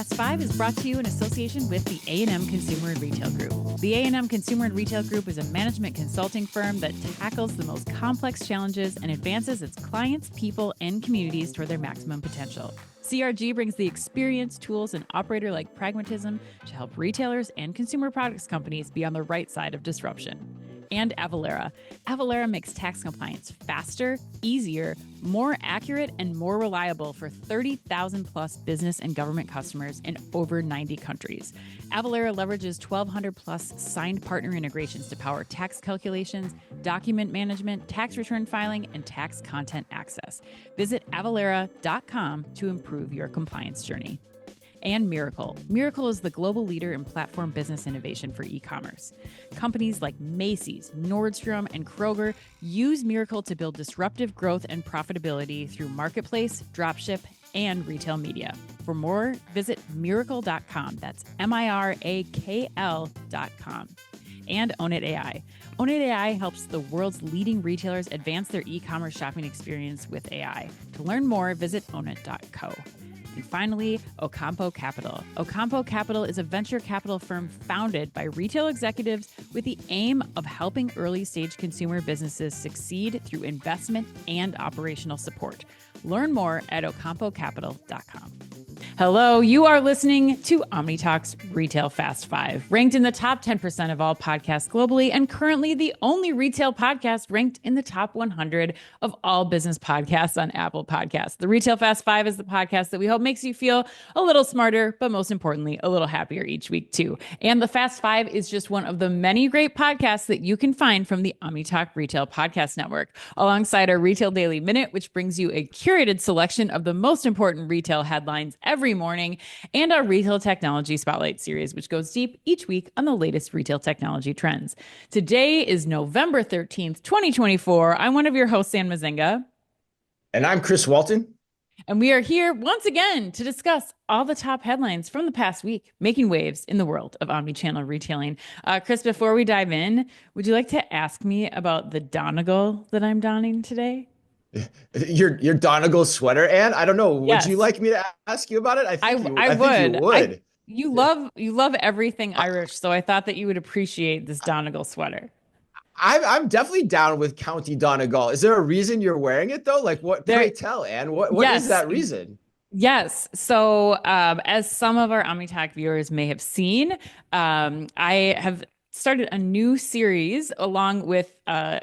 Fast Five is brought to you in association with the A&M Consumer and Retail Group. The A&M Consumer and Retail Group is a management consulting firm that tackles the most complex challenges and advances its clients, people, and communities toward their maximum potential. CRG brings the experience, tools, and operator-like pragmatism to help retailers and consumer products companies be on the right side of disruption. And Avalara. Avalara makes tax compliance faster, easier, more accurate, and more reliable for 30,000 plus business and government customers in over 90 countries. Avalara leverages 1,200 plus signed partner integrations to power tax calculations, document management, tax return filing, and tax content access. Visit avalara.com to improve your compliance journey. And Miracle. Miracle is the global leader in platform business innovation for e-commerce. Companies like Macy's, Nordstrom, and Kroger use Miracle to build disruptive growth and profitability through marketplace, dropship, and retail media. For more, visit miracle.com. That's MIRAKL.com. And Own It AI. Own It AI helps the world's leading retailers advance their e-commerce shopping experience with AI. To learn more, visit ownit.co. And finally, Ocampo Capital. Ocampo Capital is a venture capital firm founded by retail executives with the aim of helping early-stage consumer businesses succeed through investment and operational support. Learn more at ocampocapital.com. Hello, you are listening to Omni Talk's Retail Fast Five, ranked in the top 10% of all podcasts globally, and currently the only retail podcast ranked in the top 100 of all business podcasts on Apple Podcasts. The Retail Fast Five is the podcast that we hope makes you feel a little smarter, but most importantly, a little happier each week too. And the Fast Five is just one of the many great podcasts that you can find from the Omni Talk Retail Podcast Network, alongside our Retail Daily Minute, which brings you a curated selection of the most important retail headlines every morning, and our Retail Technology Spotlight series, which goes deep each week on the latest retail technology trends. Today is November 13th, 2024. I'm one of your hosts, Sam Mazinga. And I'm Chris Walton. And we are here once again to discuss all the top headlines from the past week, making waves in the world of omnichannel retailing. Chris, before we dive in, would you like to ask me about the Donegal that I'm donning today? Your Donegal sweater, Anne? I don't know. Yes. Would you like me to ask you about it? I think you would. You love everything Irish, so I thought that you would appreciate this Donegal sweater. I'm definitely down with County Donegal. Is there a reason you're wearing it though? Like what? Pray tell, Anne. What is that reason? Yes. So as some of our OmniTalk viewers may have seen, I have started a new series along with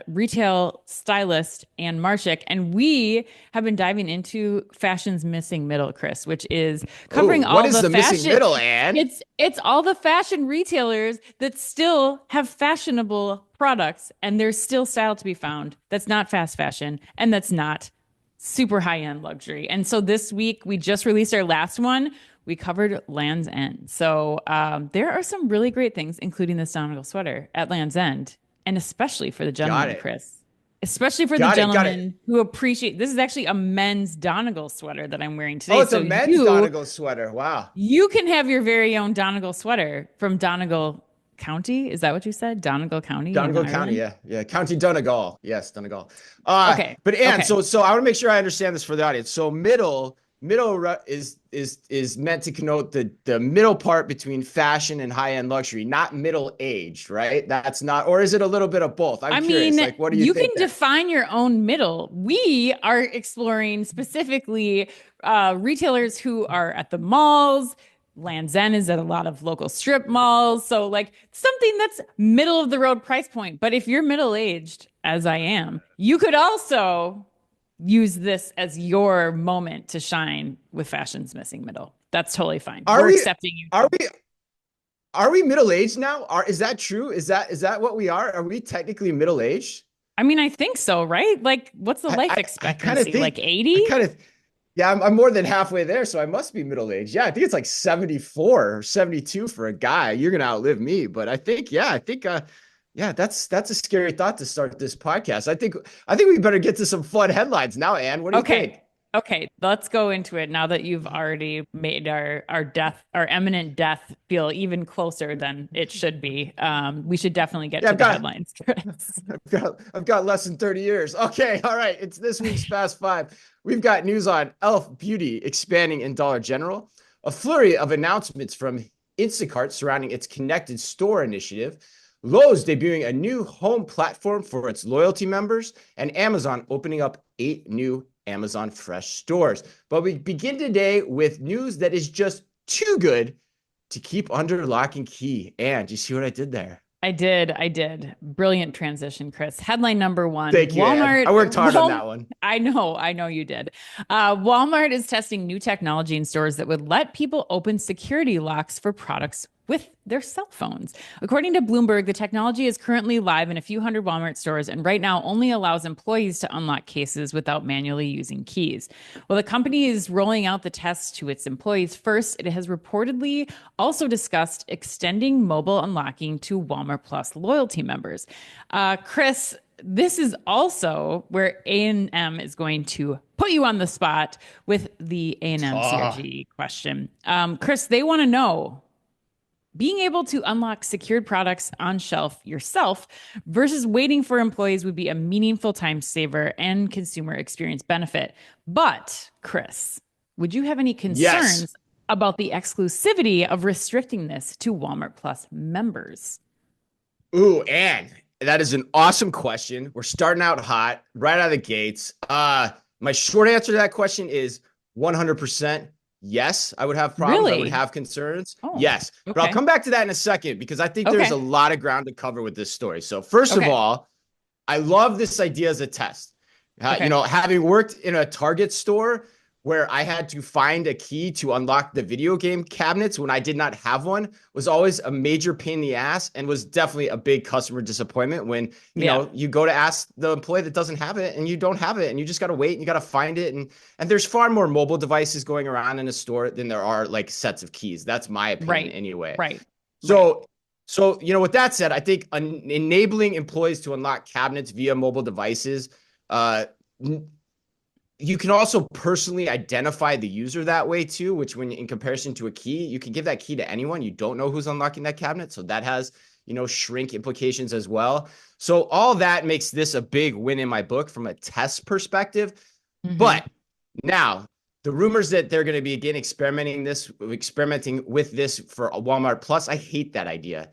retail stylist Anne Marshik, and we have been diving into fashion's missing middle, Chris, which is covering all the fashion. Missing middle, Anne? It's all the fashion retailers that still have fashionable products, and there's still style to be found that's not fast fashion and that's not super high-end luxury. And so this week we just released our last one. We covered Land's End. So there are some really great things, including this Donegal sweater at Land's End, and especially for the gentleman, Chris. Especially for the gentleman who appreciate. This is actually a men's Donegal sweater that I'm wearing today. Oh, it's a men's Donegal sweater. Wow. You can have your very own Donegal sweater from Donegal County. Is that what you said? Donegal County? Donegal County, yeah. County Donegal. Yes, Donegal. Okay. But Anne, so I want to make sure I understand this for the audience. So middle is meant to connote the middle part between fashion and high-end luxury, not middle-aged, right? That's not, or is it a little bit of both? I'm curious. Like, what do you think? You can define your own middle. We are exploring specifically retailers who are at the malls. Land's End is at a lot of local strip malls. So like something that's middle of the road price point. But if you're middle-aged, as I am, you could also use this as your moment to shine with fashion's missing middle. That's totally fine. We're accepting you. Are we middle-aged now? Is that true? Is that what we are? Are we technically middle-aged? I mean, I think so, right? Like, what's the life expectancy? Like 80? Yeah, I'm more than halfway there, so I must be middle-aged. Yeah, I think it's like 74 or 72 for a guy. You're gonna outlive me, but I think that's a scary thought to start this podcast. I think we better get to some fun headlines now, Anne. What do you think? Okay, let's go into it now that you've already made our imminent death feel even closer than it should be. We should definitely get to the headlines, Chris. I've got less than 30 years. Okay, all right. It's this week's Fast Five. We've got news on E.l.f. Beauty expanding in Dollar General, a flurry of announcements from Instacart surrounding its connected store initiative, Lowe's debuting a new home platform for its loyalty members, and Amazon opening up 8 new Amazon Fresh stores. But we begin today with news that is just too good to keep under lock and key. And you see what I did there? I did. Brilliant transition, Chris. Headline number one. Thank you, Walmart. Ann. I worked hard on that one. I know you did. Walmart is testing new technology in stores that would let people open security locks for products with their cell phones. According to Bloomberg, the technology is currently live in a few hundred Walmart stores and right now only allows employees to unlock cases without manually using keys. Well, the company is rolling out the test to its employees first. It has reportedly also discussed extending mobile unlocking to Walmart Plus loyalty members. Chris, this is also where A&M is going to put you on the spot with the A&M CRG question. Chris, they want to know, being able to unlock secured products on shelf yourself versus waiting for employees would be a meaningful time saver and consumer experience benefit. But, Chris, would you have any concerns about the exclusivity of restricting this to Walmart Plus members? Ooh, Anne, that is an awesome question. We're starting out hot, right out of the gates. My short answer to that question is 100%. Yes, I would have problems. Really? I would have concerns. Oh, yes. okay. But I'll come back to that in a second because I think there's a lot of ground to cover with this story. So first of all, I love this idea as a test. You know, having worked in a Target store where I had to find a key to unlock the video game cabinets when I did not have one was always a major pain in the ass and was definitely a big customer disappointment when, you know, you go to ask the employee that doesn't have it and you don't have it and you just got to wait and you got to find it. And there's far more mobile devices going around in a store than there are like sets of keys. That's my opinion anyway. Right. So, you know, with that said, I think enabling employees to unlock cabinets via mobile devices, you can also personally identify the user that way too, which when in comparison to a key, you can give that key to anyone. You don't know who's unlocking that cabinet. So that has, you know, shrink implications as well. So all that makes this a big win in my book from a test perspective. But now the rumors that they're going to begin experimenting with this for Walmart Plus, I hate that idea.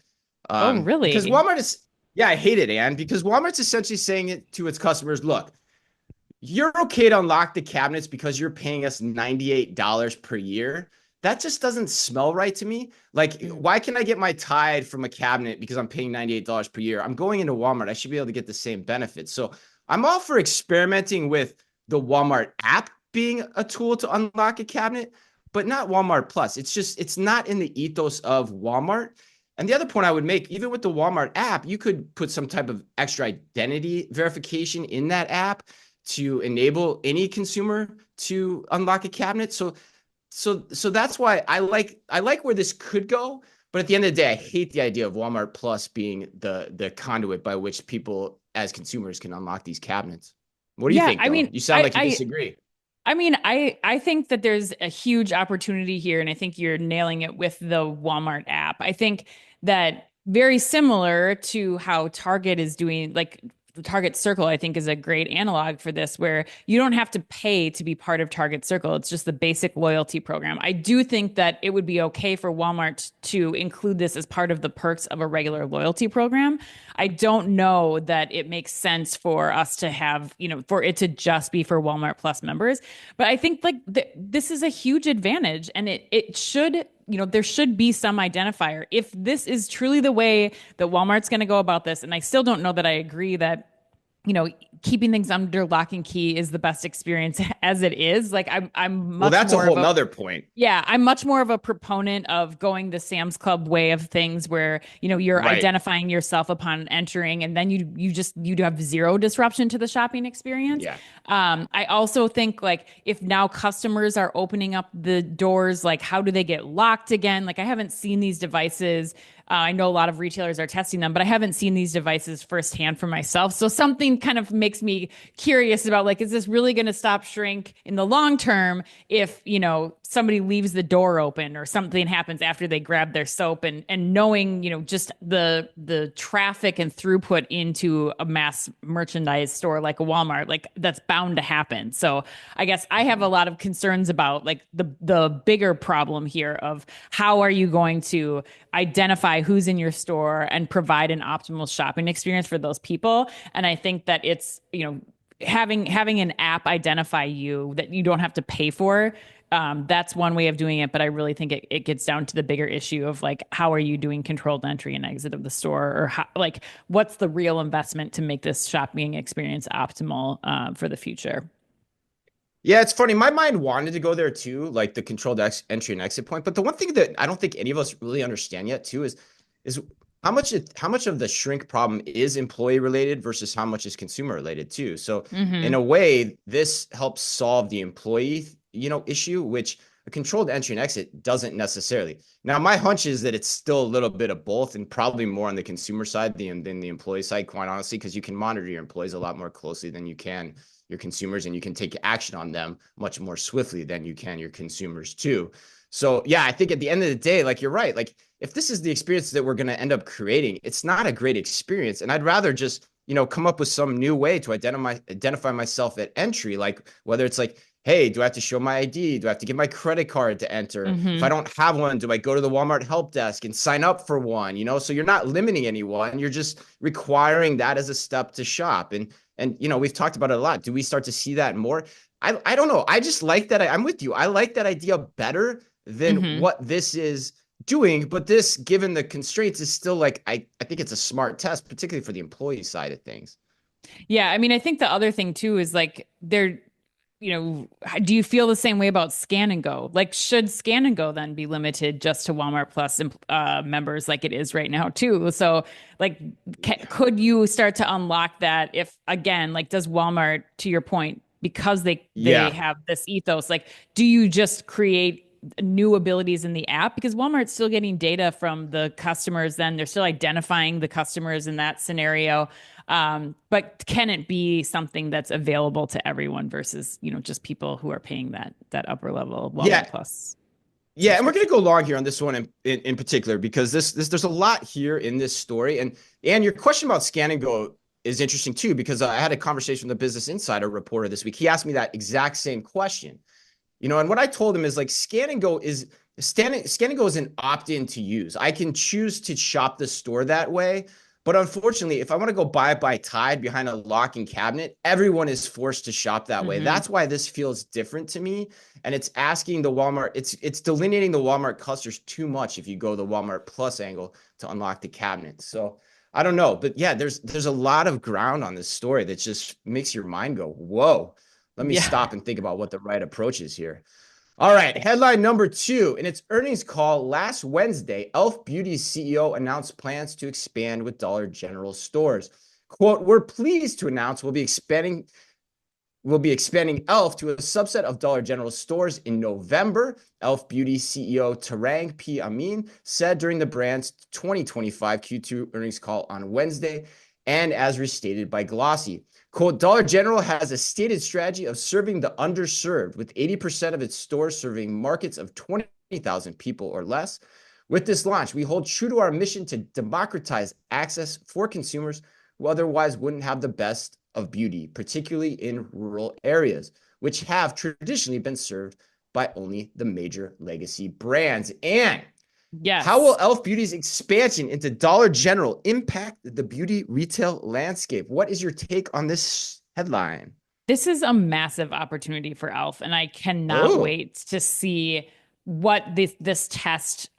Oh, really? Because Walmart is, I hate it, Ann, because Walmart's essentially saying it to its customers, look, you're okay to unlock the cabinets because you're paying us $98 per year. That just doesn't smell right to me. Like, why can I get my Tide from a cabinet because I'm paying $98 per year? I'm going into Walmart. I should be able to get the same benefits. So I'm all for experimenting with the Walmart app being a tool to unlock a cabinet, but not Walmart Plus. It's not in the ethos of Walmart. And the other point I would make, even with the Walmart app, you could put some type of extra identity verification in that app to enable any consumer to unlock a cabinet. So that's why I like where this could go. But at the end of the day, I hate the idea of Walmart Plus being the conduit by which people as consumers can unlock these cabinets. What do you think? I mean, you sound like you disagree. I mean, I think that there's a huge opportunity here, and I think you're nailing it with the Walmart app. I think that very similar to how Target is doing, like Target Circle, I think, is a great analog for this, where you don't have to pay to be part of Target Circle. It's just the basic loyalty program. I do think that it would be okay for Walmart to include this as part of the perks of a regular loyalty program. I don't know that it makes sense for us to have, you know, for it to just be for Walmart Plus members. But I think like this is a huge advantage, and it should, you know, there should be some identifier. If this is truly the way that Walmart's going to go about this, and I still don't know that I agree that, you know, keeping things under lock and key is the best experience as it is. Like I'm much that's more a whole nother point. Yeah, I'm much more of a proponent of going the Sam's Club way of things, where, you know, you're identifying yourself upon entering, and then you have zero disruption to the shopping experience. Yeah. I also think, like, if now customers are opening up the doors, like, how do they get locked again? Like, I haven't seen these devices. I know a lot of retailers are testing them, but I haven't seen these devices firsthand for myself. So something kind of makes me curious about, like, is this really going to stop shrink in the long term if, you know, somebody leaves the door open or something happens after they grab their soap, and knowing, just the traffic and throughput into a mass merchandise store like a Walmart, like that's bound to happen. So I guess I have a lot of concerns about like the bigger problem here of how are you going to identify who's in your store and provide an optimal shopping experience for those people. And I think that it's, having an app identify you that you don't have to pay for. That's one way of doing it, but I really think it gets down to the bigger issue of like, how are you doing controlled entry and exit of the store, or how, like, what's the real investment to make this shopping experience optimal for the future? Yeah, it's funny. My mind wanted to go there too, like the controlled entry and exit point. But the one thing that I don't think any of us really understand yet too is how much of the shrink problem is employee related versus how much is consumer related too. So in a way, this helps solve the employee, issue, which a controlled entry and exit doesn't necessarily. Now, my hunch is that it's still a little bit of both, and probably more on the consumer side than the employee side, quite honestly, because you can monitor your employees a lot more closely than you can your consumers, and you can take action on them much more swiftly than you can your consumers too. So yeah, I think at the end of the day, like you're right, like if this is the experience that we're going to end up creating, it's not a great experience. And I'd rather just, come up with some new way to identify myself at entry, like whether it's like, hey, do I have to show my ID? Do I have to give my credit card to enter? If I don't have one, do I go to the Walmart help desk and sign up for one? So you're not limiting anyone. You're just requiring that as a step to shop. And we've talked about it a lot. Do we start to see that more? I don't know. I just like that. I'm with you. I like that idea better than what this is doing. But this, given the constraints, is still like, I think it's a smart test, particularly for the employee side of things. Yeah. I mean, I think the other thing too is like do you feel the same way about Scan and Go? Like, should Scan and Go then be limited just to Walmart Plus members like it is right now too? So, like, could you start to unlock that if, again, like, does Walmart, to your point, because they have this ethos, like, do you just create new abilities in the app? Because Walmart's still getting data from the customers, then they're still identifying the customers in that scenario. But can it be something that's available to everyone versus, just people who are paying that upper level Walmart Plus? Yeah, and we're going to go long here on this one in particular, because there's a lot here in this story. And your question about Scan and Go is interesting too, because I had a conversation with a Business Insider reporter this week. He asked me that exact same question. And what I told him is like Scan and Go is an opt-in to use. I can choose to shop the store that way. But unfortunately, if I want to go buy Tide behind a locking cabinet, everyone is forced to shop that way. That's why this feels different to me. And it's asking the Walmart, it's delineating the Walmart customers too much if you go the Walmart Plus angle to unlock the cabinet. So I don't know. But yeah, there's a lot of ground on this story that just makes your mind go, whoa, let me stop and think about what the right approach is here. All right, headline number 2. In its earnings call last Wednesday, e.l.f. Beauty's CEO announced plans to expand with Dollar General stores. Quote, "We're pleased to announce we'll be expanding e.l.f. to a subset of Dollar General stores in November," e.l.f. Beauty CEO Tarang P. Amin said during the brand's 2025 Q2 earnings call on Wednesday, and as restated by Glossy. Quote, "Dollar General has a stated strategy of serving the underserved, with 80% of its stores serving markets of 20,000 people or less. With this launch, we hold true to our mission to democratize access for consumers who otherwise wouldn't have the best of beauty, particularly in rural areas, which have traditionally been served by only the major legacy brands." And how will e.l.f. Beauty's expansion into Dollar General impact the beauty retail landscape? What is your take on this headline? This is a massive opportunity for e.l.f., and I cannot wait to see what this test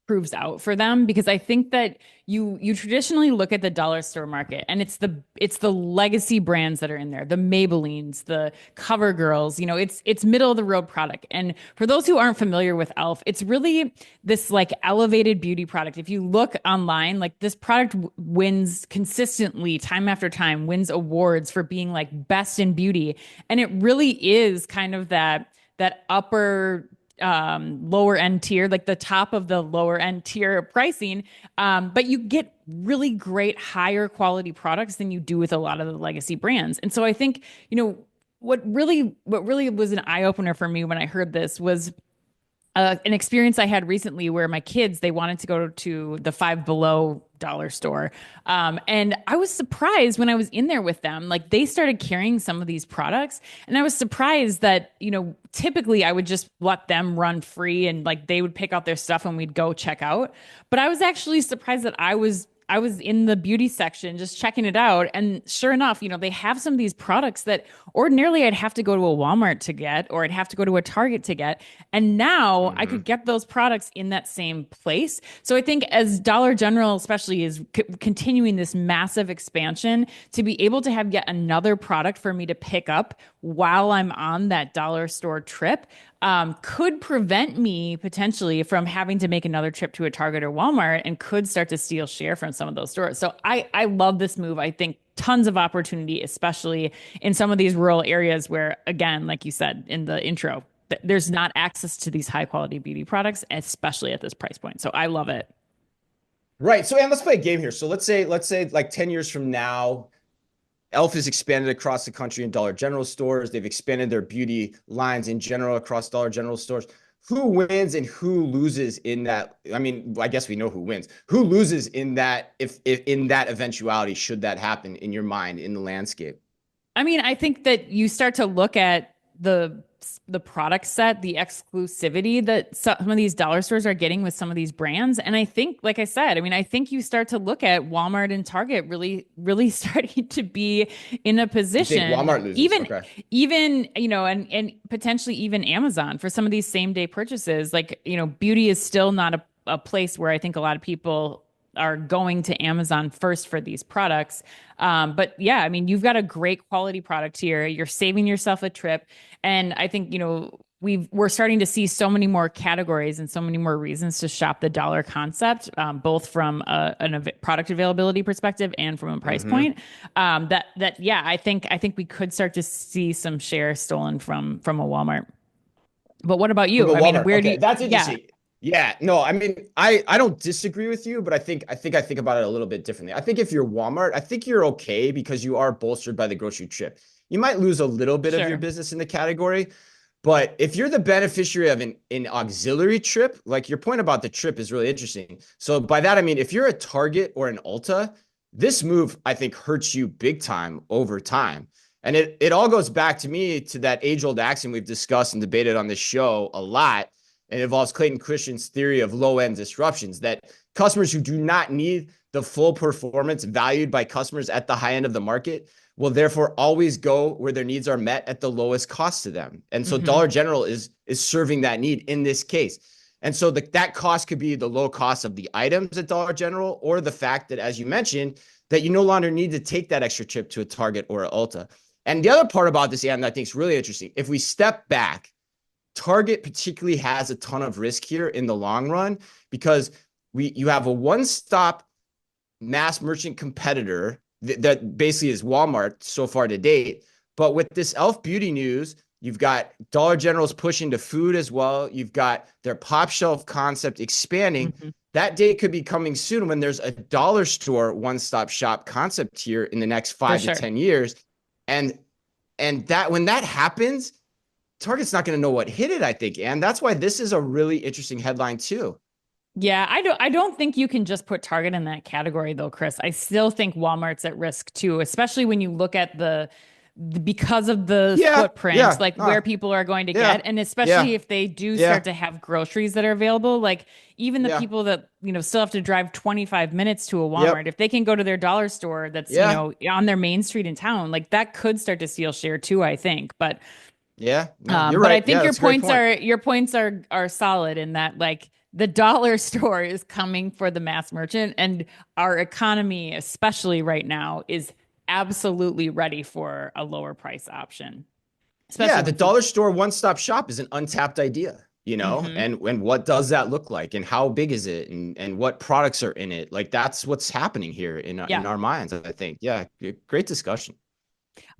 proves out for them, because I think that you traditionally look at the dollar store market and it's the legacy brands that are in there, the Maybellines, the CoverGirls, it's middle of the road product. And for those who aren't familiar with e.l.f., it's really this like elevated beauty product. If you look online, like this product wins consistently time after time, wins awards for being like best in beauty. And it really is kind of that upper lower end tier, like the top of the lower end tier pricing. But you get really great higher quality products than you do with a lot of the legacy brands. And so I think, what really was an eye opener for me when I heard this was an experience I had recently where my kids, they wanted to go to the Five Below dollar store. And I was surprised when I was in there with them, like they started carrying some of these products. And I was surprised that, typically I would just let them run free and like they would pick out their stuff and we'd go check out. But I was actually surprised that I was in the beauty section just checking it out. And sure enough, they have some of these products that ordinarily I'd have to go to a Walmart to get, or I'd have to go to a Target to get. And now I could get those products in that same place. So I think as Dollar General, especially, is continuing this massive expansion, to be able to have yet another product for me to pick up while I'm on that dollar store trip could prevent me potentially from having to make another trip to a Target or Walmart, and could start to steal share from some of those stores. So I love this move. I think tons of opportunity, especially in some of these rural areas where, again, like you said in the intro, there's not access to these high quality beauty products, especially at this price point. So I love it. Right. So, and let's play a game here. So let's say like 10 years from now, E.l.f. has expanded across the country in Dollar General stores. They've expanded their beauty lines in general across Dollar General stores. Who wins and who loses in that? I mean, I guess we know who wins. Who loses in that, if in that eventuality, should that happen in your mind in the landscape? I mean, I think that you start to look at the product set, the exclusivity that some of these dollar stores are getting with some of these brands. And I think, like I said, I mean, I think you start to look at Walmart and Target really, really starting to be in a position, Walmart loses. Even, and potentially even Amazon for some of these same day purchases. Like, beauty is still not a place where I think a lot of people are going to Amazon first for these products. But yeah, I mean, you've got a great quality product here. You're saving yourself a trip. And I think, we're starting to see so many more categories and so many more reasons to shop the dollar concept, both from a product availability perspective and from a price point. Yeah, I think we could start to see some share stolen from a Walmart. But what about you? I mean, where do you? That's interesting. Yeah, no, I mean, I don't disagree with you, but I think about it a little bit differently. I think if you're Walmart, I think you're okay because you are bolstered by the grocery trip. You might lose a little bit of your business in the category, but if you're the beneficiary of an auxiliary trip, like your point about the trip is really interesting. So by that, I mean, if you're a Target or an Ulta, this move, I think, hurts you big time over time. And it all goes back to me to that age-old axiom we've discussed and debated on this show a lot. It involves Clayton Christian's theory of low-end disruptions, that customers who do not need the full performance valued by customers at the high end of the market will therefore always go where their needs are met at the lowest cost to them. And so Dollar General is serving that need in this case. And so that cost could be the low cost of the items at Dollar General, or the fact that, as you mentioned, that you no longer need to take that extra trip to a Target or an Ulta. And the other part about this, and I think is really interesting, if we step back, Target particularly has a ton of risk here in the long run, because you have a one-stop mass merchant competitor that basically is Walmart so far to date. But with this E.l.f. beauty news, you've got Dollar General's pushing to food as well. You've got their pop shelf concept expanding. That day could be coming soon when there's a dollar store one-stop shop concept here in the next 5 to 10 years. And that when that happens, Target's not going to know what hit it, I think. And that's why this is a really interesting headline too. Yeah, I don't think you can just put Target in that category though, Chris. I still think Walmart's at risk too, especially when you look at because of the footprint, where people are going to get, and especially if they do start to have groceries that are available, like even the people that, still have to drive 25 minutes to a Walmart, if they can go to their dollar store that's, on their main street in town, like that could start to steal share too, I think. But you're right. But I think your points are solid in that, like, the dollar store is coming for the mass merchant, and our economy, especially right now, is absolutely ready for a lower price option. The dollar store one-stop shop is an untapped idea, and what does that look like, and how big is it, and what products are in it? Like, that's what's happening here in our minds, I think. Yeah, great discussion.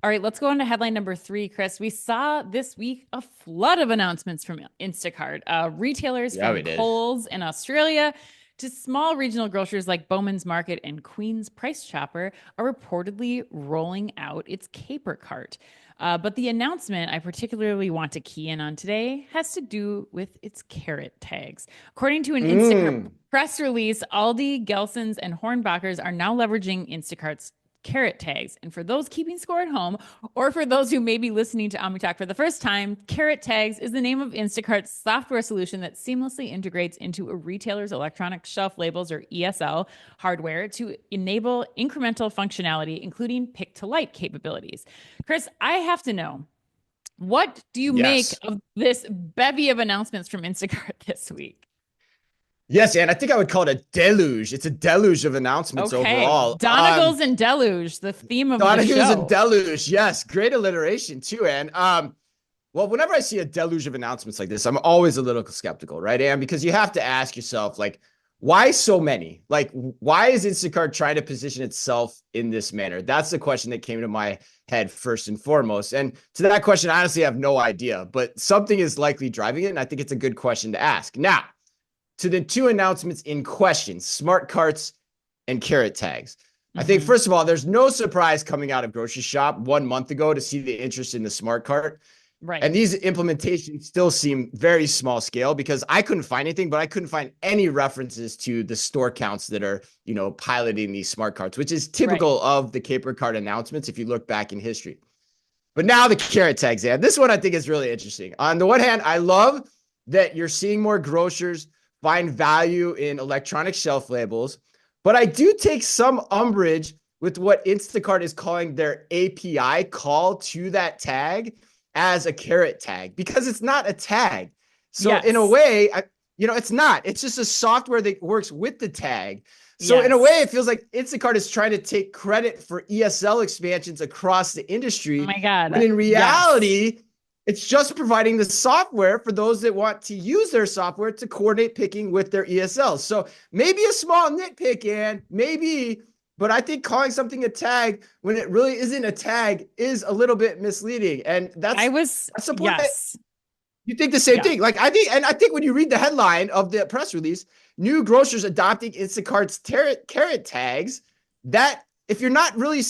All right, let's go on to headline number 3, Chris. We saw this week a flood of announcements from Instacart. Retailers from Kohl's in Australia to small regional grocers like Bowman's Market and Queen's Price Chopper are reportedly rolling out its Caper Cart. But the announcement I particularly want to key in on today has to do with its carrot tags. According to an Instacart press release, Aldi, Gelson's, and Hornbachers are now leveraging Instacart's carrot tags. And for those keeping score at home, or for those who may be listening to Omni Talk for the first time, carrot tags is the name of Instacart's software solution that seamlessly integrates into a retailer's electronic shelf labels, or ESL, hardware to enable incremental functionality, including pick-to-light capabilities. Chris, I have to know, what do you make of this bevy of announcements from Instacart this week? Yes, and I think I would call it a deluge. It's a deluge of announcements overall. Donegal's and deluge, the theme of the show. Donegal's and deluge, yes. Great alliteration too, Ann. Well, whenever I see a deluge of announcements like this, I'm always a little skeptical, right, Ann? Because you have to ask yourself, like, why so many? Like, why is Instacart trying to position itself in this manner? That's the question that came to my head first and foremost. And to that question, I honestly have no idea, but something is likely driving it, and I think it's a good question to ask. Now, to the two announcements in question, smart carts and carrot tags. I think, first of all, there's no surprise coming out of Grocery Shop 1 month ago to see the interest in the smart cart. Right. And these implementations still seem very small scale because I couldn't find anything, but I couldn't find any references to the store counts that are, piloting these smart carts, which is typical of the Caper Cart announcements if you look back in history. But now the carrot tags, and this one I think is really interesting. On the one hand, I love that you're seeing more grocers find value in electronic shelf labels, but I do take some umbrage with what Instacart is calling their API call to that tag as a carrot tag, because it's not a tag. So in a way, it's not. It's just a software that works with the tag. So in a way, it feels like Instacart is trying to take credit for ESL expansions across the industry. Oh my God. When in reality, it's just providing the software for those that want to use their software to coordinate picking with their ESLs. So maybe a small nitpick, and maybe, but I think calling something a tag when it really isn't a tag is a little bit misleading. And that's the point. Yes. You think the same thing. I think when you read the headline of the press release, new grocers adopting Instacart's carrot tags, that if you're not really,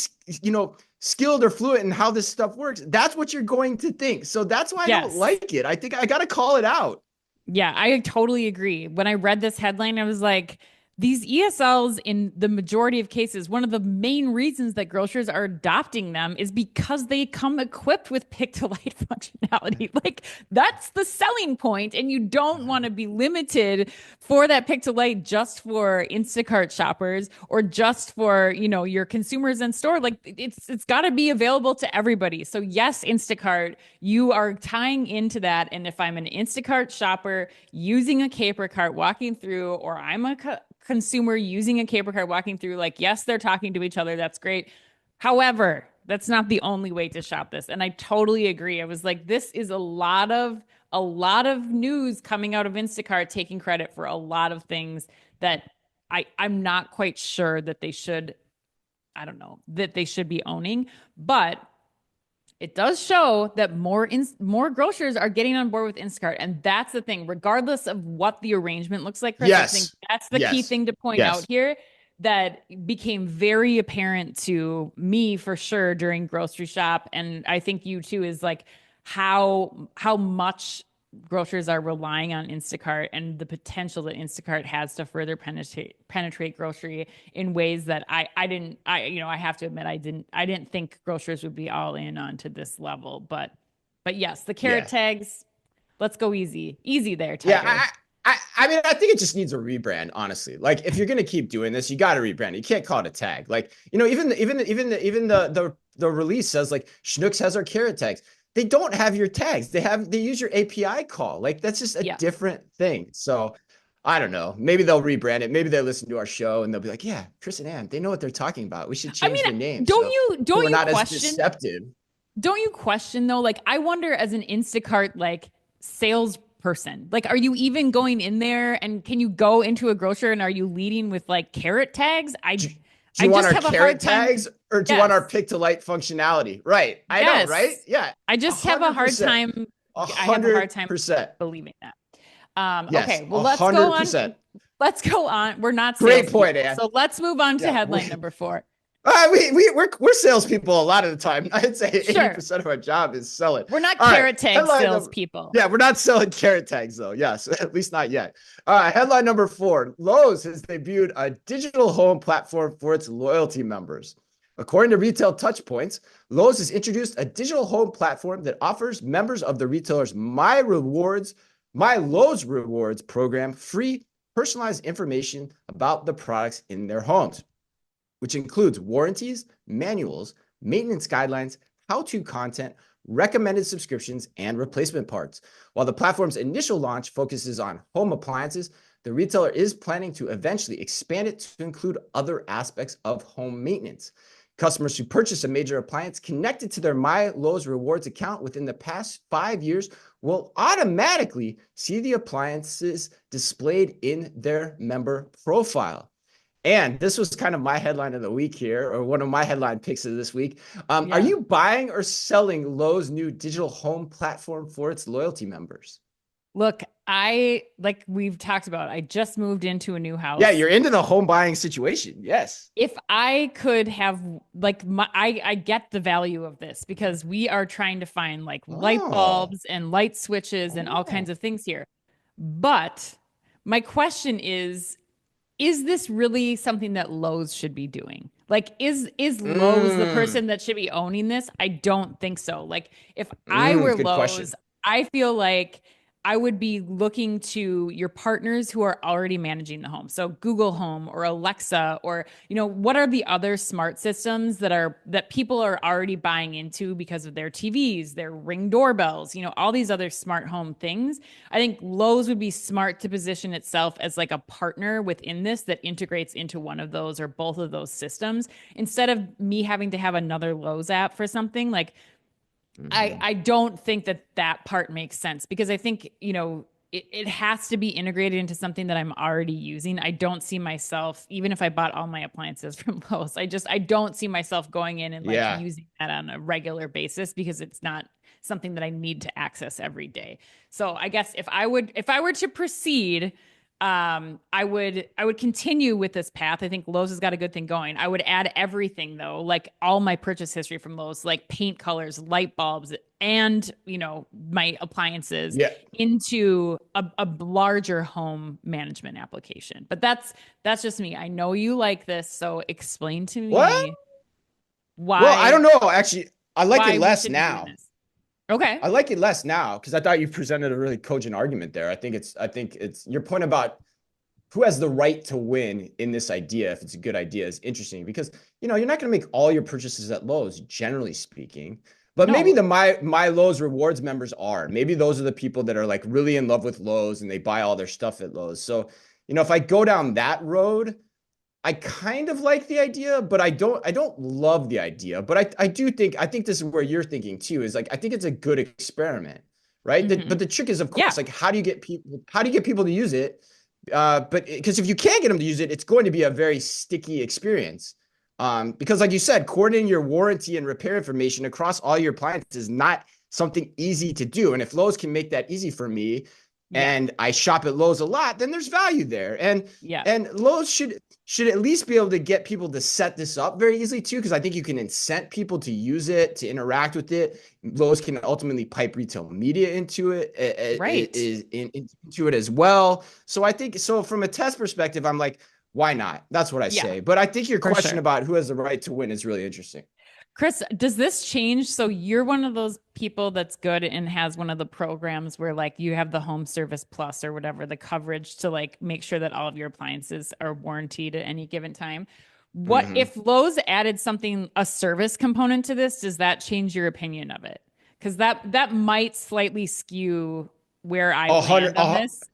skilled or fluent in how this stuff works, that's what you're going to think. So that's why I don't like it. I think I got to call it out. Yeah, I totally agree. When I read this headline, I was like, these ESLs, in the majority of cases, one of the main reasons that grocers are adopting them is because they come equipped with pick-to-light functionality. Like, that's the selling point, and you don't want to be limited for that pick-to-light just for Instacart shoppers or just for, your consumers in store. Like, it's got to be available to everybody. So yes, Instacart, you are tying into that. And if I'm an Instacart shopper using a Caper Cart walking through, or I'm a consumer using a Caper Cart walking through, like, yes, they're talking to each other. That's great. However, that's not the only way to shop this. And I totally agree. I was like, this is a lot of news coming out of Instacart, taking credit for a lot of things that I'm not quite sure that they should, that they should be owning. But it does show that more grocers are getting on board with Instacart. And that's the thing, regardless of what the arrangement looks like, Chris, I think that's the key thing to point out here that became very apparent to me for sure during Grocery Shop. And I think you too, is like how much grocers are relying on Instacart and the potential that Instacart has to further penetrate grocery in ways that I have to admit, I didn't think grocers would be all in onto this level, but yes, the carrot tags, let's go easy there, Tiger. Yeah. I mean, I think it just needs a rebrand, honestly. Like, if you're going to keep doing this, you got to rebrand. You can't call it a tag. Like, even the release says, like, Schnucks has our carrot tags. They don't have your tags. They use your API call. Like, that's just a different thing. So I don't know. Maybe they'll rebrand it. Maybe they'll listen to our show and they'll be like, yeah, Chris and Ann, they know what they're talking about. We should change the name. Don't you not question? As deceptive. Don't you question though? Like, I wonder, as an Instacart salesperson, like, are you even going in there, and can you go into a grocer and are you leading with like carrot tags? Do you want our carrot tags, or do you want our pick-to-light functionality? Right. I know, right? Yeah. I just have a hard time. 100%. Believing that. Yes, okay. Well, let's go on. let's go on. We're not Great point, salespeople. Ann. So let's move on to Yeah. headline number 4. We're salespeople a lot of the time. I'd say Sure. 80% of our job is selling. We're not All right. carrot tag Headline number, salespeople. yeah, we're not selling carrot tags though. Yes, at least not yet. All right. Headline number 4. Lowe's has debuted a digital home platform for its loyalty members. According to Retail Touchpoints, Lowe's has introduced a digital home platform that offers members of the retailer's My Lowe's Rewards program free personalized information about the products in their homes, which includes warranties, manuals, maintenance guidelines, how-to content, recommended subscriptions, and replacement parts. While the platform's initial launch focuses on home appliances, the retailer is planning to eventually expand it to include other aspects of home maintenance. Customers who purchase a major appliance connected to their My Lowe's Rewards account within the past 5 years will automatically see the appliances displayed in their member profile. And this was kind of my headline of the week here, or one of my headline picks of this week. Are you buying or selling Lowe's new digital home platform for its loyalty members? Look, like we've talked about, I just moved into a new house. Yeah, you're into the home buying situation. Yes. If I could have like I get the value of this because we are trying to find like light bulbs and light switches and all kinds of things here. But my question is this really something that Lowe's should be doing? Like, is Lowe's the person that should be owning this? I don't think so. Like, if I were Lowe's, question. I feel like I would be looking to your partners who are already managing the home. So Google Home or Alexa, or, what are the other smart systems that people are already buying into because of their TVs, their Ring doorbells, all these other smart home things. I think Lowe's would be smart to position itself as like a partner within this that integrates into one of those or both of those systems, instead of me having to have another Lowe's app for something. Like, I don't think that part makes sense, because I think, it has to be integrated into something that I'm already using. I don't see myself, even if I bought all my appliances from Lowe's, I don't see myself going in and using that on a regular basis, because it's not something that I need to access every day. So I guess if I were to proceed, I would continue with this path. I think Lowe's has got a good thing going. I would add everything though, like all my purchase history from Lowe's, like paint colors, light bulbs, and my appliances into a larger home management application. But that's just me. I know you like this, so explain to me why. Well, I don't know. Actually, I like it less now. Okay. I like it less now because I thought you presented a really cogent argument there. I think it's your point about who has the right to win in this idea, if it's a good idea, is interesting, because you're not going to make all your purchases at Lowe's, generally speaking. But maybe the My Lowe's Rewards members are. Maybe those are the people that are like really in love with Lowe's and they buy all their stuff at Lowe's. So, if I go down that road, I kind of like the idea, but I don't love the idea. But I think this is where you're thinking too, is like, I think it's a good experiment, right? But the trick is, of course, like, how do you get people to use it? But because if you can't get them to use it, it's going to be a very sticky experience. Because like you said, coordinating your warranty and repair information across all your appliances is not something easy to do. And if Lowe's can make that easy for me, and I shop at Lowe's a lot, then there's value there. And Lowe's should at least be able to get people to set this up very easily too, because I think you can incent people to use it, to interact with it. Lowe's can ultimately pipe retail media into it, into it as well. So I think, from a test perspective, I'm like, why not? That's what I say. But I think your question about who has the right to win is really interesting. Chris, does this change? So you're one of those people that's good and has one of the programs where like you have the Home Service Plus or whatever, the coverage to like make sure that all of your appliances are warranted at any given time. What if Lowe's added a service component to this? Does that change your opinion of it? Because that might slightly skew where I land on this.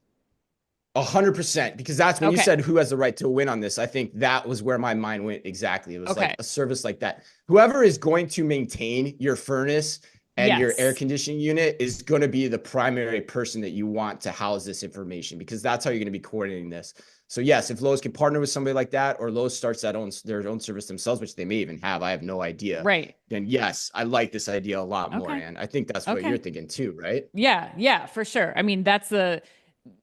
100%, because that's when you said who has the right to win on this. I think that was where my mind went exactly. It was like a service like that. Whoever is going to maintain your furnace and your air conditioning unit is going to be the primary person that you want to house this information, because that's how you're going to be coordinating this. So yes, if Lowe's can partner with somebody like that, or Lowe's starts their own service themselves, which they may even have, I have no idea. Right. Then yes, I like this idea a lot more. And I think that's what you're thinking too, right? Yeah, for sure. I mean, that's a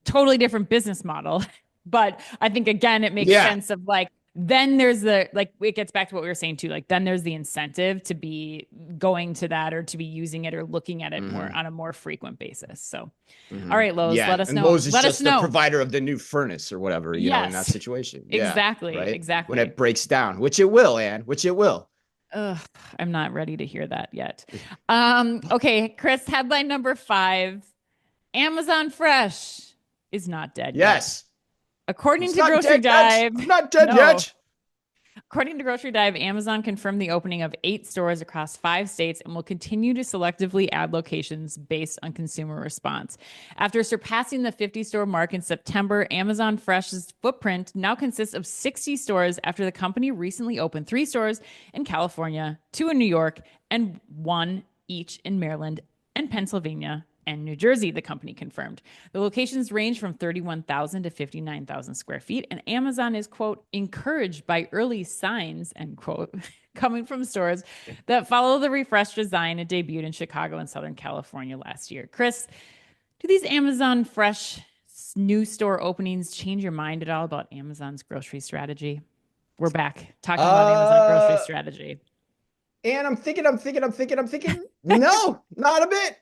totally different business model. But I think, again, it makes sense of like, then there's the, like, it gets back to what we were saying too. Like, then there's the incentive to be going to that, or to be using it or looking at it more on a more frequent basis. So, all right, Lowe's, let us know. Lowe's is let us just the know. provider of the new furnace or whatever, you know, in that situation. Exactly. Right. Exactly. When it breaks down, which it will, Ann, which it will. Ugh, I'm not ready to hear that yet. Okay, Chris, headline number 5. Amazon Fresh is not dead yet. According to Grocery Dive, I'm not dead yet. According to Grocery Dive, Amazon confirmed the opening of 8 stores across 5 states and will continue to selectively add locations based on consumer response. After surpassing the 50-store mark in September, Amazon Fresh's footprint now consists of 60 stores after the company recently opened 3 stores in California, 2 in New York, and 1 each in Maryland and Pennsylvania and New Jersey, the company confirmed. The locations range from 31,000 to 59,000 square feet, and Amazon is, quote, encouraged by early signs, end quote, coming from stores that follow the refreshed design it debuted in Chicago and Southern California last year. Chris, do these Amazon Fresh new store openings change your mind at all about Amazon's grocery strategy? We're back talking about Amazon grocery strategy. And I'm thinking, no, not a bit.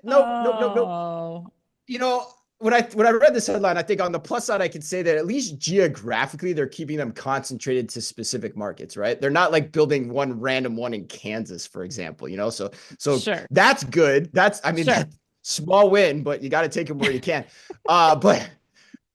Nope. You know, when I read this headline, I think on the plus side, I could say that at least geographically, they're keeping them concentrated to specific markets, right? They're not like building one random one in Kansas, for example, you know? So sure. That's good. That's small win, but you got to take them where you can.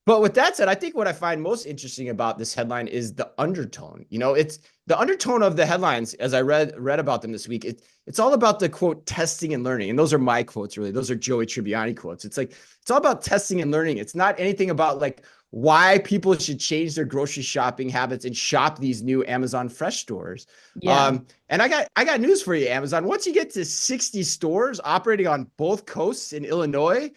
But with that said, I think what I find most interesting about this headline is the undertone. You know, it's the undertone of the headlines as I read about them this week. It's all about the, quote, testing and learning. And those are my quotes, really. Those are Joey Tribbiani quotes. It's like, it's all about testing and learning. It's not anything about like why people should change their grocery shopping habits and shop these new Amazon Fresh stores. And I got news for you, Amazon. Once you get to 60 stores operating on both coasts in Illinois,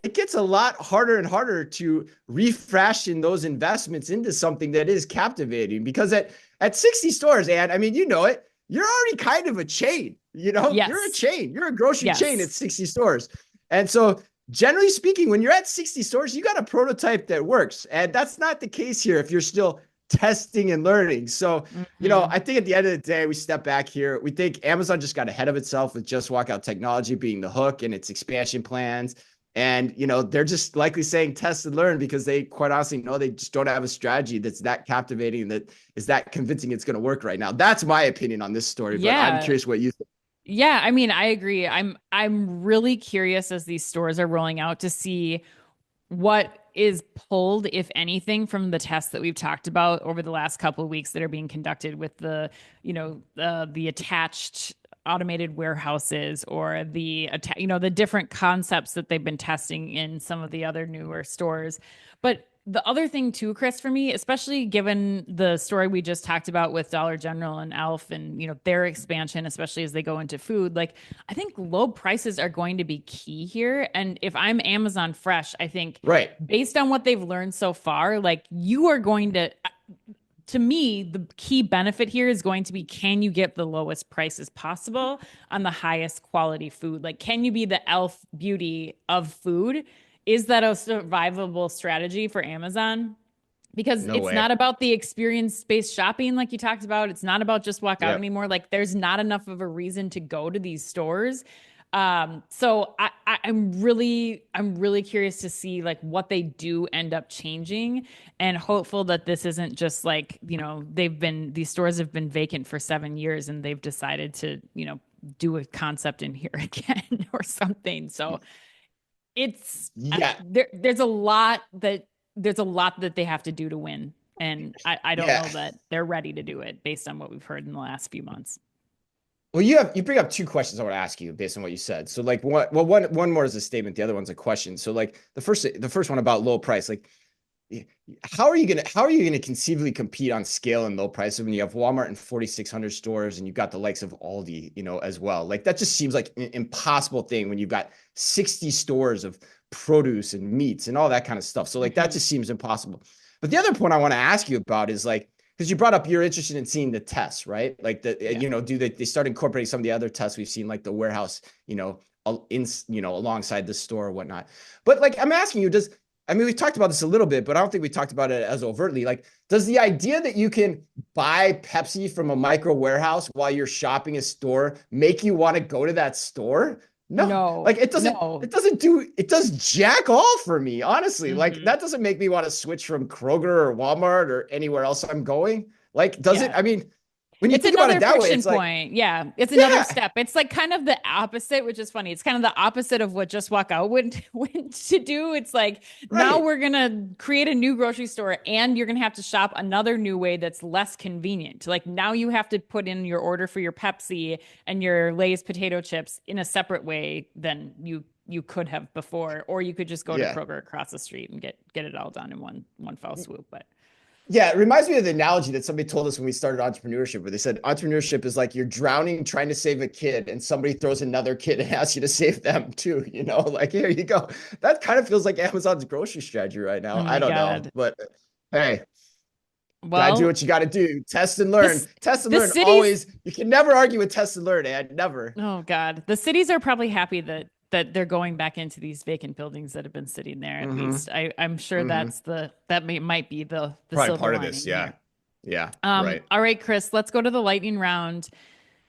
it gets a lot harder and harder to refashion those investments into something that is captivating, because at 60 stores, and I mean, you know it, you're already kind of a chain, you know, you're a chain, you're a grocery chain at 60 stores. And so generally speaking, when you're at 60 stores, you got a prototype that works. And that's not the case here if you're still testing and learning. So, you know, I think at the end of the day, we step back here. We think Amazon just got ahead of itself with Just Walk Out technology being the hook and its expansion plans. And, you know, they're just likely saying test and learn because they quite honestly know they just don't have a strategy that's that captivating and that is that convincing it's going to work right now. That's my opinion on this story, but I'm curious what you think. Yeah, I mean, I agree. I'm really curious as these stores are rolling out to see what is pulled, if anything, from the tests that we've talked about over the last couple of weeks that are being conducted with the, you know, the attached automated warehouses, or the different concepts that they've been testing in some of the other newer stores. But the other thing too, Chris, for me, especially given the story we just talked about with Dollar General and e.l.f. and, you know, their expansion, especially as they go into food, like I think low prices are going to be key here. And if I'm Amazon Fresh, I think based on what they've learned so far, like you are going to me, the key benefit here is going to be, can you get the lowest prices possible on the highest quality food? Like, can you be the e.l.f. beauty of food? Is that a survivable strategy for Amazon? Because it's not about the experience-based shopping like you talked about. It's not about just walk out anymore. Like, there's not enough of a reason to go to these stores. So I'm really curious to see like what they do end up changing, and hopeful that this isn't just like, you know, these stores have been vacant for 7 years and they've decided to, you know, do a concept in here again or something. So it's, there's a lot that they have to do to win. And I don't know that they're ready to do it based on what we've heard in the last few months. Well, you bring up 2 questions I want to ask you based on what you said. So like one more is a statement. The other one's a question. So like the first one about low price, like how are you going to conceivably compete on scale and low price when you have Walmart and 4,600 stores and you've got the likes of Aldi, you know, as well? Like that just seems like an impossible thing when you've got 60 stores of produce and meats and all that kind of stuff. So like that just seems impossible. But the other point I want to ask you about is like, because you brought up you're interested in seeing the tests, right? Like you know, they start incorporating some of the other tests we've seen, like the warehouse, you know, alongside the store or whatnot. But like, I'm asking you, does I mean, we talked about this a little bit, but I don't think we talked about it as overtly. Like, does the idea that you can buy Pepsi from a micro warehouse while you're shopping a store make you want to go to that store? No, like it does jack all for me, honestly. Like that doesn't make me want to switch from Kroger or Walmart or anywhere else I'm going. Like, does it? I mean, when you think about it that way, it's point. Yeah, it's another step. It's like kind of the opposite, which is funny. It's kind of the opposite of what Just Walk Out went to do. It's like now we're gonna create a new grocery store, and you're gonna have to shop another new way that's less convenient. Like now you have to put in your order for your Pepsi and your Lay's potato chips in a separate way than you could have before, or you could just go to Kroger across the street and get it all done in one fell swoop. But yeah, it reminds me of the analogy that somebody told us when we started entrepreneurship, where they said entrepreneurship is like you're drowning trying to save a kid and somebody throws another kid and asks you to save them too, you know, like here you go. That kind of feels like Amazon's grocery strategy right now. I don't know, but hey, gotta do what you gotta do. Test and learn. Test and learn always. You can never argue with test and learn, Ed. Never. Oh God. The cities are probably happy that they're going back into these vacant buildings that have been sitting there. At least I'm sure that might be the silver part of this. Yeah. Yeah. Right. All right, Chris, let's go to the lightning round.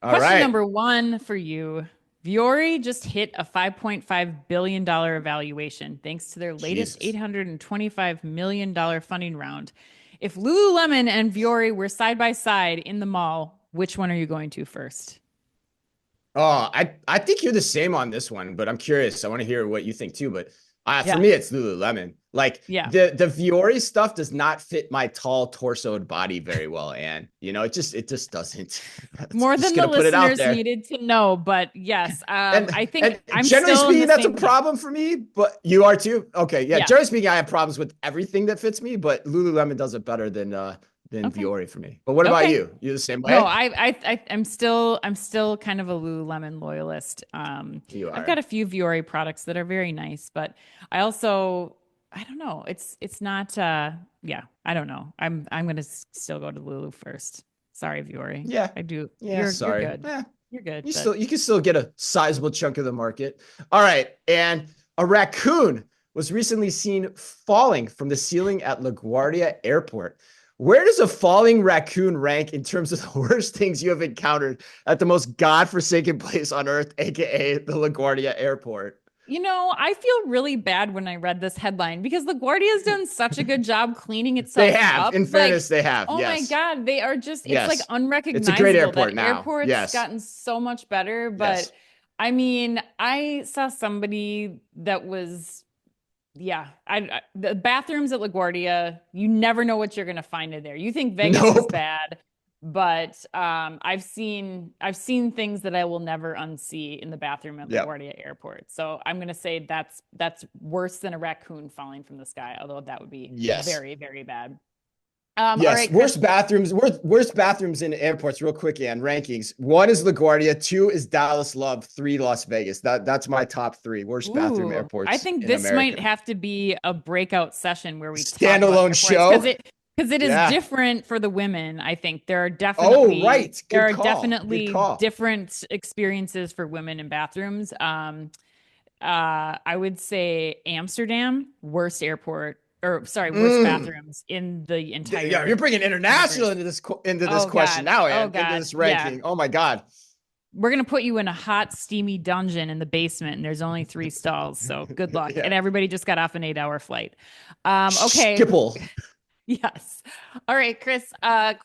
Question number 1 for you. Vuori just hit a $5.5 billion valuation thanks to their latest $825 million funding round. If Lululemon and Vuori were side by side in the mall, which one are you going to first? Oh, I think you're the same on this one, but I'm curious. I want to hear what you think too. But for me, it's Lululemon. Like the Vuori stuff does not fit my tall torsoed body very well, and you know it just doesn't. More than the listeners needed to know, but yes, I think I'm generally speaking that's a problem for me. But you are too. Okay, yeah. Generally speaking, I have problems with everything that fits me, but Lululemon does it better than Vuori for me. But what about you? You're the same way? No, I'm still kind of a Lululemon loyalist. You are. I've got a few Vuori products that are very nice, but I don't know. It's not I don't know. I'm going to still go to Lulu first. Sorry, Vuori. Yeah. I do. Yeah, sorry. You're good. You're good. You can still get a sizable chunk of the market. All right. And a raccoon was recently seen falling from the ceiling at LaGuardia Airport. Where does a falling raccoon rank in terms of the worst things you have encountered at the most godforsaken place on earth, aka the LaGuardia Airport? You know, I feel really bad when I read this headline because LaGuardia's done such a good job cleaning itself up. They have. In fairness, they have. Oh my God. They are just, it's like unrecognizable. It's a great airport now. Airport's gotten so much better. But I mean, I saw somebody that was... the bathrooms at LaGuardia, you never know what you're going to find in there. You think Vegas is bad, but I've seen things that I will never unsee in the bathroom at LaGuardia Airport. So I'm going to say that's worse than a raccoon falling from the sky, although that would be very, very bad. Yes, all right, worst bathrooms in airports, real quick, and rankings. 1 is LaGuardia, 2 is Dallas Love, 3 Las Vegas. That's my top 3 worst bathroom airports. I think this might have to be a breakout session where we standalone show because it is different for the women. I think there are definitely definitely different experiences for women in bathrooms. I would say Amsterdam, worst airport. Worst bathrooms in the entire. Yeah, you're bringing international into this question now, into this ranking. Yeah. Oh my God. We're gonna put you in a hot, steamy dungeon in the basement, and there's only 3 stalls. So good luck. And everybody just got off an 8-hour flight. Okay. Skipple. Yes. All right, Chris.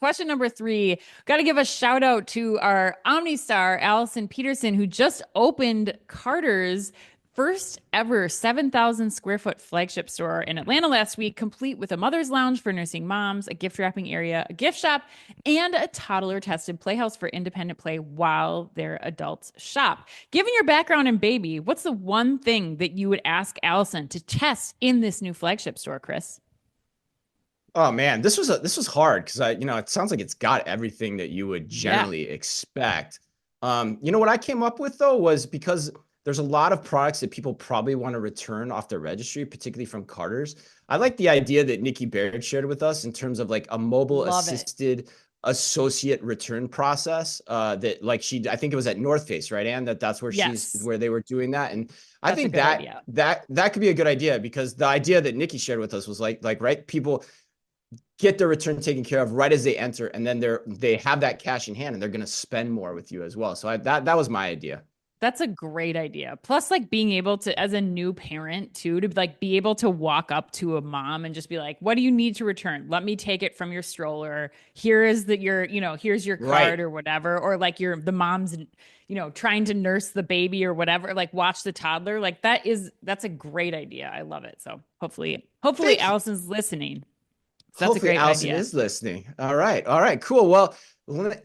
Question number 3. Got to give a shout out to our Omni star, Allison Peterson, who just opened Carter's first ever 7,000 square foot flagship store in Atlanta last week, complete with a mother's lounge for nursing moms, a gift wrapping area, a gift shop, and a toddler tested playhouse for independent play while their adults shop. Given your background in baby, what's the one thing that you would ask Allison to test in this new flagship store, Chris? Oh man, this was hard because it sounds like it's got everything that you would generally expect. What I came up with though was because there's a lot of products that people probably want to return off their registry, particularly from Carter's. I like the idea that Nikki Baird shared with us in terms of like a mobile assisted associate return process that like I think it was at North Face, right? And that's where where they were doing that. And I think that could be a good idea, because the idea that Nikki shared with us was like, right, people get their return taken care of right as they enter, and then they have that cash in hand and they're going to spend more with you as well. So that was my idea. That's a great idea. Plus, like, being able to, as a new parent too, to like be able to walk up to a mom and just be like, what do you need to return? Let me take it from your stroller. Here is here's your card or whatever. Or like the mom's, trying to nurse the baby or whatever, like watch the toddler. Like that's a great idea. I love it. So hopefully Allison's listening. So that's hopefully a great Allison idea. Is listening. All right, cool. Well,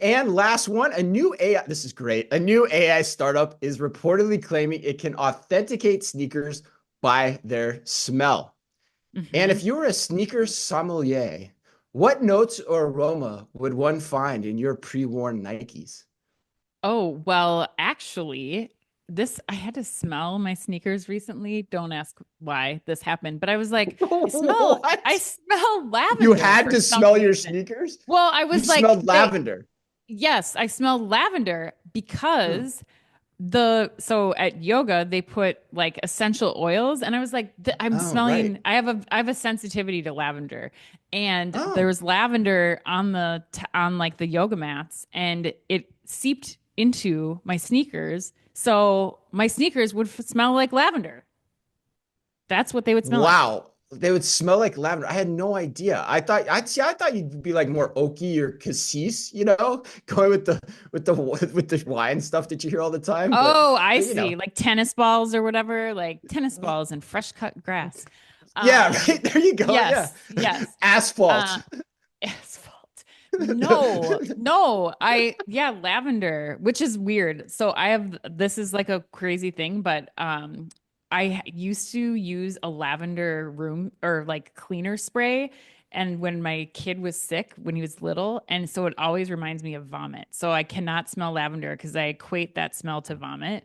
and last one, this is great. A new AI startup is reportedly claiming it can authenticate sneakers by their smell. Mm-hmm. And if you were a sneaker sommelier, what notes or aroma would one find in your pre-worn Nikes? Oh, well, actually, I had to smell my sneakers recently. Don't ask why this happened, but I was like, I smell lavender. You had to smell your sneakers? Well, I was like, smelled lavender. Yes, I smelled lavender because so at yoga they put like essential oils, and I was like, I'm smelling. Right. I have a sensitivity to lavender, and there was lavender on like the yoga mats, and it seeped into my sneakers. So my sneakers would smell like lavender. That's what they would smell like. Wow. They would smell like lavender. I had no idea. I thought you'd be like more oaky or cassis, going with the wine stuff that you hear all the time. I see. Like tennis balls or whatever, like tennis balls and fresh cut grass. Yeah, right. There you go. Yes. Asphalt. Asphalt. No. Lavender, which is weird. So this is like a crazy thing, but I used to use a lavender room or like cleaner spray. And when my kid was sick, when he was little, and so it always reminds me of vomit. So I cannot smell lavender because I equate that smell to vomit.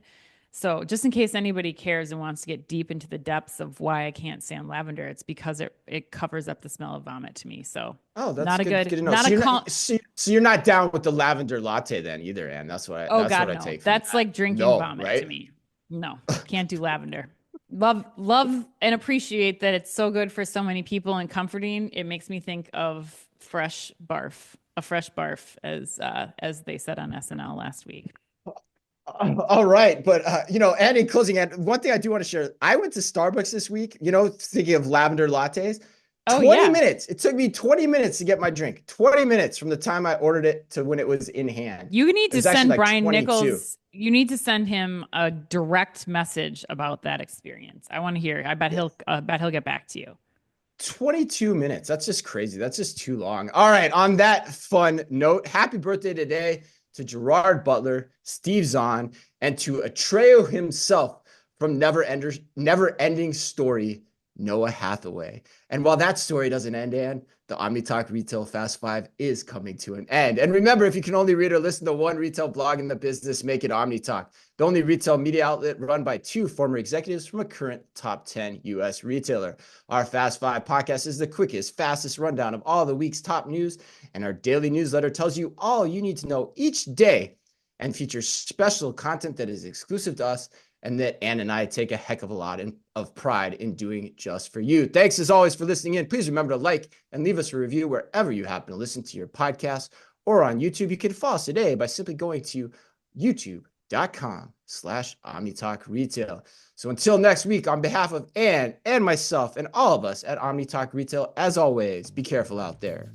So just in case anybody cares and wants to get deep into the depths of why I can't stand lavender, it's because it covers up the smell of vomit to me. So that's not good to know. So you're not down with the lavender latte then either, Anne. That's what I take. That's like drinking vomit to me. No, can't do lavender. Love and appreciate that it's so good for so many people and comforting. It makes me think of a fresh barf, as they said on SNL last week. All right. But, and in closing, one thing I do want to share, I went to Starbucks this week, thinking of lavender lattes. 20 minutes. It took me 20 minutes to get my drink. 20 minutes from the time I ordered it to when it was in hand. You need to send Brian Nichols. You need to send him a direct message about that experience. I want to hear. I bet he'll get back to you. 22 minutes. That's just crazy. That's just too long. All right. On that fun note, happy birthday today to Gerard Butler, Steve Zahn, and to Atreyu himself from Never Ending Story, Noah Hathaway. And while that story doesn't end, Ann, the Omni Talk Retail Fast 5 is coming to an end. And remember, if you can only read or listen to one retail blog in the business, make it Omni Talk, the only retail media outlet run by two former executives from a current top 10 U.S. retailer. Our Fast 5 podcast is the quickest, fastest rundown of all the week's top news, and our daily newsletter tells you all you need to know each day and features special content that is exclusive to us and that Ann and I take a heck of a lot of pride in doing just for you. Thanks as always for listening in. Please remember to like and leave us a review wherever you happen to listen to your podcast or on YouTube. You can follow us today by simply going to youtube.com/OmniTalkRetail. So until next week, on behalf of Ann and myself and all of us at Omni Talk Retail, as always, be careful out there.